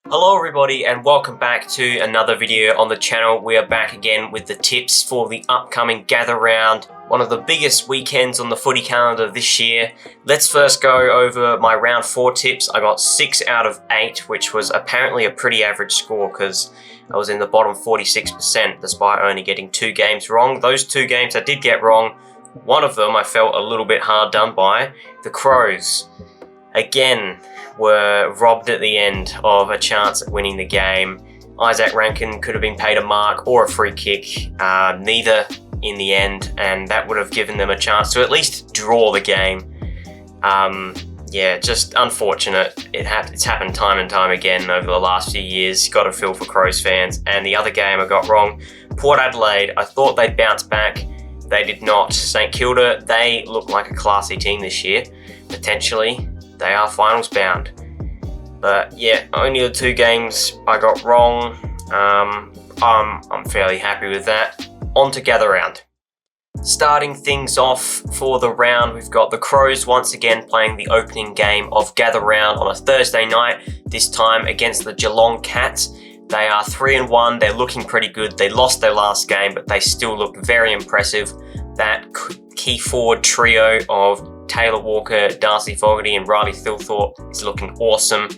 Hello everybody and welcome back to another video on the channel. We are back again with the tips for the upcoming Gather Round, one of the biggest weekends on the footy calendar this year. Let's first go over my round 4 tips. I got 6 out of 8, which was apparently a pretty average score because I was in the bottom 46% despite only getting 2 games wrong. Those 2 games I did get wrong. One of them I felt a little bit hard done by. The Crows, again, were robbed at the end of a chance at winning the game. Isaac Rankin could have been paid a mark or a free kick, neither in the end, and that would have given them a chance to at least draw the game. Yeah, just unfortunate. It's happened time and time again over the last few years. Got to feel for Crows fans. And the other game I got wrong, Port Adelaide. I thought they'd bounce back. They did not. St Kilda, they look like a classy team this year, potentially. They are finals bound. But yeah, only the 2 games I got wrong. I'm fairly happy with that. On to Gather Round. Starting things off for the round, we've got the Crows once again playing the opening game of Gather Round on a Thursday night, this time against the Geelong Cats. They are 3-1, they're looking pretty good. They lost their last game, but they still look very impressive. That key forward trio of Taylor Walker, Darcy Fogarty and Riley Thilthorpe is looking awesome,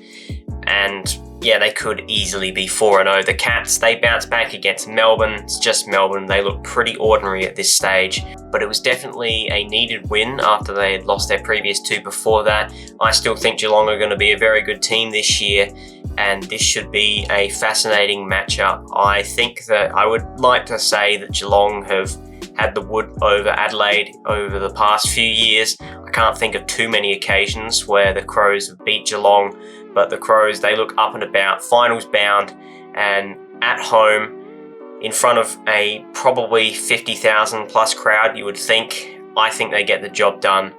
and yeah, they could easily be 4-0. The Cats, they bounced back against Melbourne. It's just Melbourne. They look pretty ordinary at this stage, but it was definitely a needed win after they had lost their previous 2 before that. I still think Geelong are going to be a very good team this year, and this should be a fascinating matchup. I think that I would like to say that Geelong have had the wood over Adelaide over the past few years. I can't think of too many occasions where the Crows have beat Geelong, but the Crows, they look up and about, finals bound, and at home in front of a probably 50,000 plus crowd, you would think. I think they get the job done.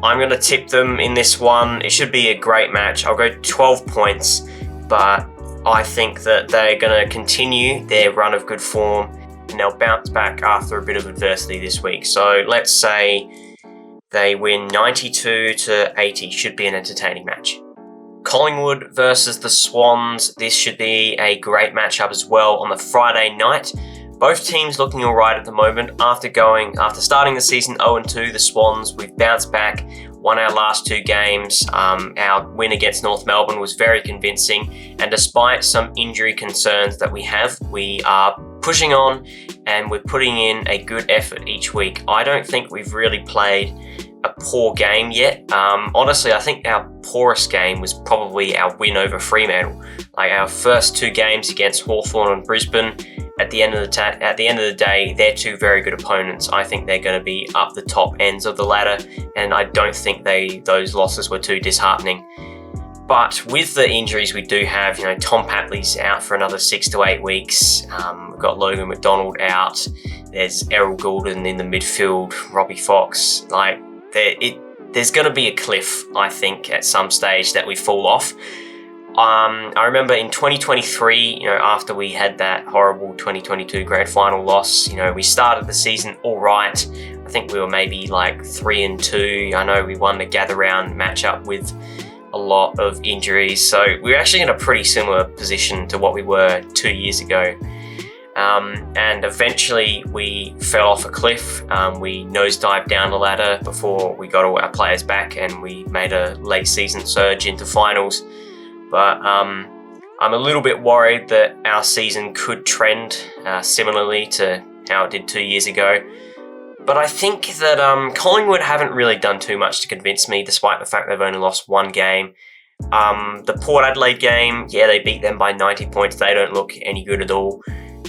I'm going to tip them in this one. It should be a great match. I'll go 12 points, but I think that they're going to continue their run of good form and they'll bounce back after a bit of adversity this week. So let's say they win 92-80. Should be an entertaining match. Collingwood versus the Swans. This should be a great matchup as well on the Friday night. Both teams looking alright at the moment. After starting the season 0-2, the Swans, we've bounced back, won our last 2 games. Our win against North Melbourne was very convincing, and despite some injury concerns that we have, we are pushing on and we're putting in a good effort each week. I don't think we've really played a poor game yet. Honestly, I think our poorest game was probably our win over Fremantle. Like our first 2 games against Hawthorn and Brisbane. At the end of the day, they're 2 very good opponents. I think they're going to be up the top ends of the ladder, and I don't think those losses were too disheartening. But with the injuries we do have, Tom Papley's out for another 6 to 8 weeks. We've got Logan McDonald out. There's Errol Goulden in the midfield, Robbie Fox. There's going to be a cliff, I think, at some stage that we fall off. I remember in 2023, after we had that horrible 2022 grand final loss, we started the season all right. I think we were maybe like 3-2. I know we won the Gather Round matchup with a lot of injuries. So we're actually in a pretty similar position to what we were 2 years ago. And eventually we fell off a cliff. We nosedived down the ladder before we got all our players back and we made a late season surge into finals. But I'm a little bit worried that our season could trend similarly to how it did 2 years ago. But I think that Collingwood haven't really done too much to convince me, despite the fact they've only lost 1 game. The Port Adelaide game, yeah, they beat them by 90 points. They don't look any good at all.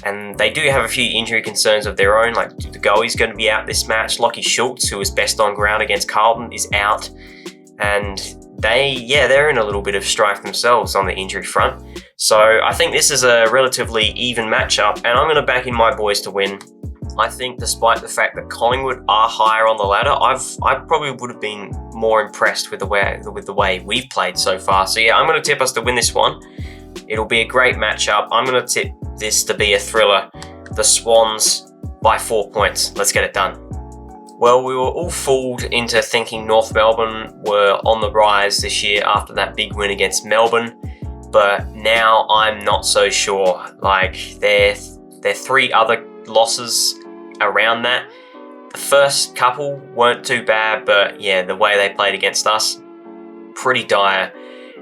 And they do have a few injury concerns of their own, like the goalie's going to be out this match. Lockie Schultz, who was best on ground against Carlton, is out. And they're in a little bit of strife themselves on the injury front. So I think this is a relatively even matchup, and I'm going to back in my boys to win. I think despite the fact that Collingwood are higher on the ladder, I probably would have been more impressed with the way we've played so far. So yeah, I'm going to tip us to win this one. It'll be a great matchup. I'm going to tip this to be a thriller. The Swans by 4 points. Let's get it done. Well, we were all fooled into thinking North Melbourne were on the rise this year after that big win against Melbourne. but now I'm not so sure. Like, their 3 other losses around that, the first couple weren't too bad, but yeah, the way they played against us, pretty dire.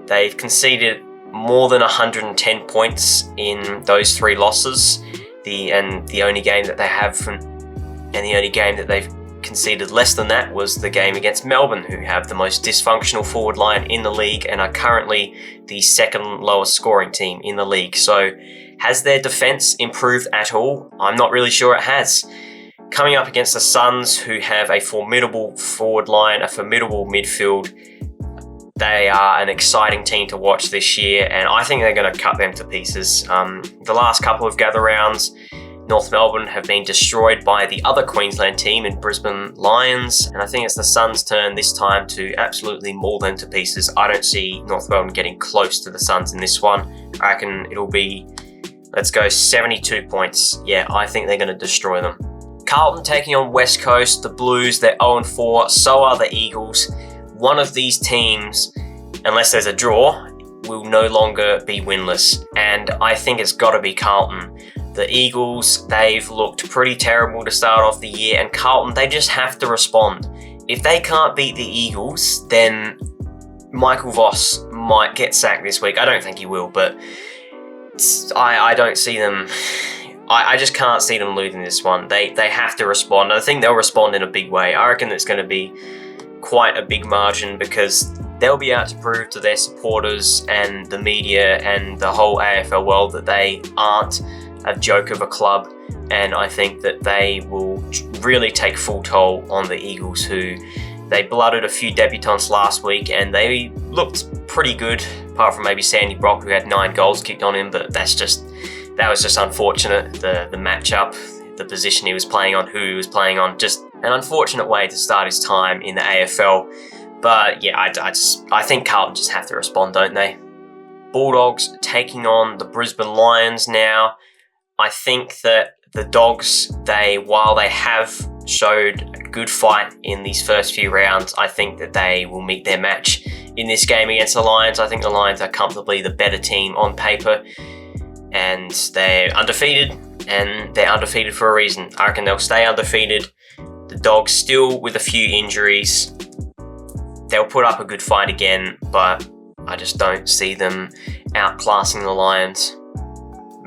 They've conceded more than 110 points in those 3 losses. The only game that they've conceded less than that was the game against Melbourne, who have the most dysfunctional forward line in the league and are currently the 2nd lowest scoring team in the league. So has their defence improved at all? I'm not really sure it has. Coming up against the Suns, who have a formidable forward line, a formidable midfield, they are an exciting team to watch this year, and I think they're going to cut them to pieces. The last couple of gather rounds, North Melbourne have been destroyed by the other Queensland team in Brisbane Lions, and I think it's the Suns' turn this time to absolutely maul them to pieces. I don't see North Melbourne getting close to the Suns in this one. I reckon it'll be, let's go 72 points. Yeah, I think they're going to destroy them. Carlton taking on West Coast, the Blues, they're 0-4, so are the Eagles. One of these teams, unless there's a draw, will no longer be winless, and I think it's got to be Carlton. The Eagles, they've looked pretty terrible to start off the year, and Carlton, they just have to respond. If they can't beat the Eagles, then Michael Voss might get sacked this week. I don't think he will, but I don't see them. I just can't see them losing this one. They have to respond. I think they'll respond in a big way. I reckon it's going to be quite a big margin, because they'll be out to prove to their supporters and the media and the whole AFL world that they aren't a joke of a club, and I think that they will really take full toll on the Eagles, who they blooded a few debutants last week and they looked pretty good, apart from maybe Sandy Brock, who had 9 goals kicked on him, but that was just unfortunate. The matchup, the position he was playing on, who he was playing on, just an unfortunate way to start his time in the AFL. But yeah, I think Carlton just have to respond, don't they? Bulldogs taking on the Brisbane Lions now. I think that the Dogs, while they have showed a good fight in these first few rounds, I think that they will meet their match in this game against the Lions. I think the Lions are comfortably the better team on paper, and they're undefeated, and they're undefeated for a reason. I reckon they'll stay undefeated. The Dogs, still with a few injuries, they'll put up a good fight again, but I just don't see them outclassing the Lions.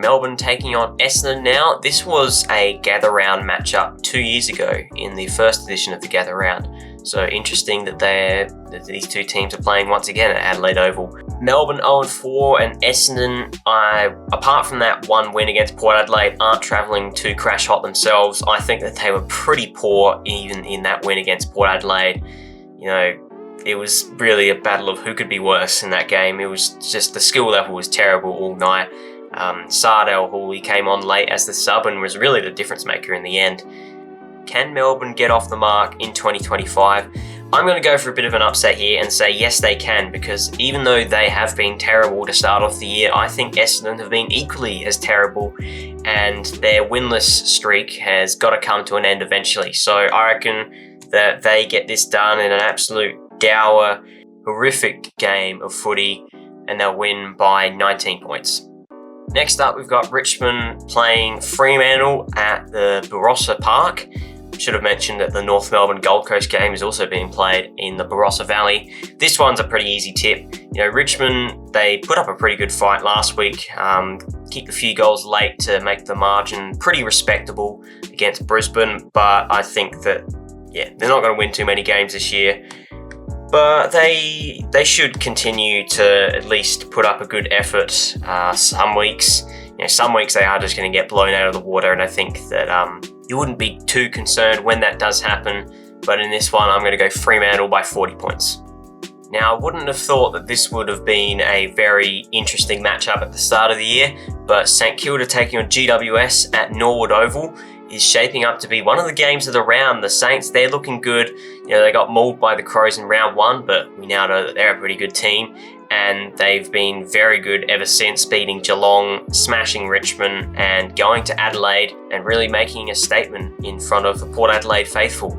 Melbourne taking on Essendon now. This was a gather round matchup 2 years ago in the first edition of the gather round. So interesting that these two teams are playing once again at Adelaide Oval. Melbourne 0-4 and Essendon, apart from that one win against Port Adelaide, aren't travelling too crash hot themselves. I think that they were pretty poor even in that win against Port Adelaide. You know, it was really a battle of who could be worse in that game. It was just, the skill level was terrible all night. Sardell Hawley came on late as the sub and was really the difference maker in the end. Can Melbourne get off the mark in 2025? I'm going to go for a bit of an upset here and say yes, they can, because even though they have been terrible to start off the year, I think Essendon have been equally as terrible, and their winless streak has got to come to an end eventually. So I reckon that they get this done in an absolute dour, horrific game of footy, and they'll win by 19 points. Next up, we've got Richmond playing Fremantle at the Barossa Park. Should have mentioned that the North Melbourne Gold Coast game is also being played in the Barossa Valley. This one's a pretty easy tip. You know, Richmond, they put up a pretty good fight last week, kicked a few goals late to make the margin pretty respectable against Brisbane, but I think that, yeah, they're not going to win too many games this year. But they should continue to at least put up a good effort. Some weeks they are just going to get blown out of the water, and I think that you wouldn't be too concerned when that does happen. But in this one, I'm going to go Fremantle by 40 points. Now, I wouldn't have thought that this would have been a very interesting matchup at the start of the year, but St Kilda taking on GWS at Norwood Oval is shaping up to be one of the games of the round. The Saints, they're looking good. You know, they got mauled by the Crows in round 1, but we now know that they're a pretty good team, and they've been very good ever since, beating Geelong, smashing Richmond, and going to Adelaide and really making a statement in front of the Port Adelaide faithful.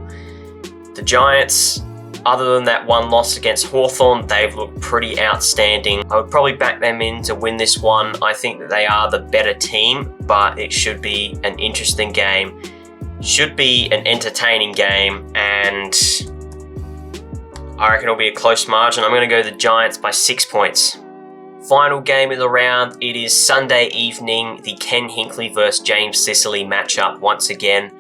The Giants, Other than that one loss against Hawthorn, they've looked pretty outstanding. I would probably back them in to win this one. I think that they are the better team, but it should be an interesting game. Should be an entertaining game, and I reckon it'll be a close margin. I'm going to go the Giants by 6 points. Final game of the round, it is Sunday evening, the Ken Hinkley versus James Sicily matchup once again.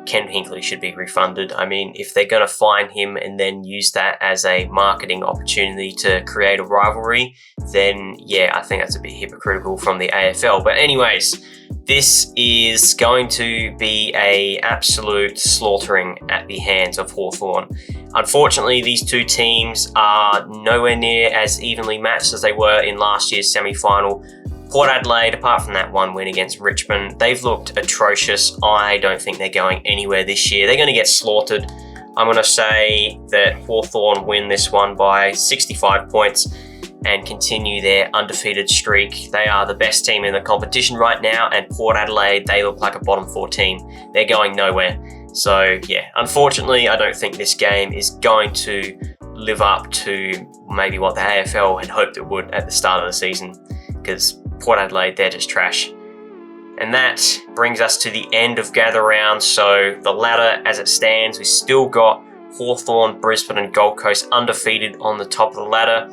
Ken Hinkley should be refunded. I mean, if they're going to fine him and then use that as a marketing opportunity to create a rivalry, then yeah, I think that's a bit hypocritical from the AFL. But anyways, this is going to be an absolute slaughtering at the hands of Hawthorn. Unfortunately, these two teams are nowhere near as evenly matched as they were in last year's semi-final. Port Adelaide, apart from that one win against Richmond, they've looked atrocious. I don't think they're going anywhere this year. They're going to get slaughtered. I'm going to say that Hawthorn win this one by 65 points and continue their undefeated streak. They are the best team in the competition right now, and Port Adelaide, they look like a bottom 4 team. They're going nowhere. So yeah, unfortunately, I don't think this game is going to live up to maybe what the AFL had hoped it would at the start of the season, because Port Adelaide, they're just trash. And that brings us to the end of gather round. So the ladder as it stands, we've still got Hawthorn, Brisbane and Gold Coast undefeated on the top of the ladder.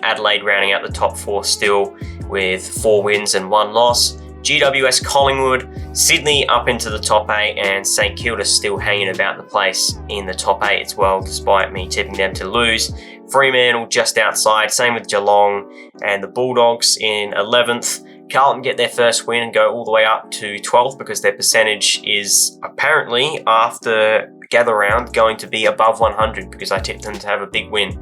Adelaide rounding out the top 4 still with 4 wins and 1 loss. GWS Collingwood, Sydney up into the top 8, and St Kilda still hanging about the place in the top 8 as well, despite me tipping them to lose. Fremantle just outside, same with Geelong, and the Bulldogs in 11th. Carlton get their first win and go all the way up to 12th because their percentage is apparently, after gather round, going to be above 100 because I tipped them to have a big win.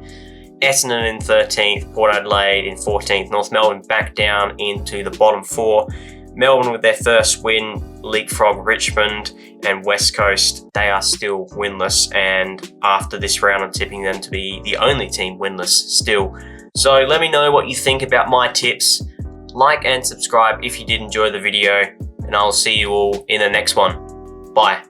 Essendon in 13th, Port Adelaide in 14th, North Melbourne back down into the bottom 4. Melbourne with their first win, leapfrog Richmond, and West Coast, they are still winless, and after this round I'm tipping them to be the only team winless still. So let me know what you think about my tips. Like and subscribe if you did enjoy the video, and I'll see you all in the next one. Bye.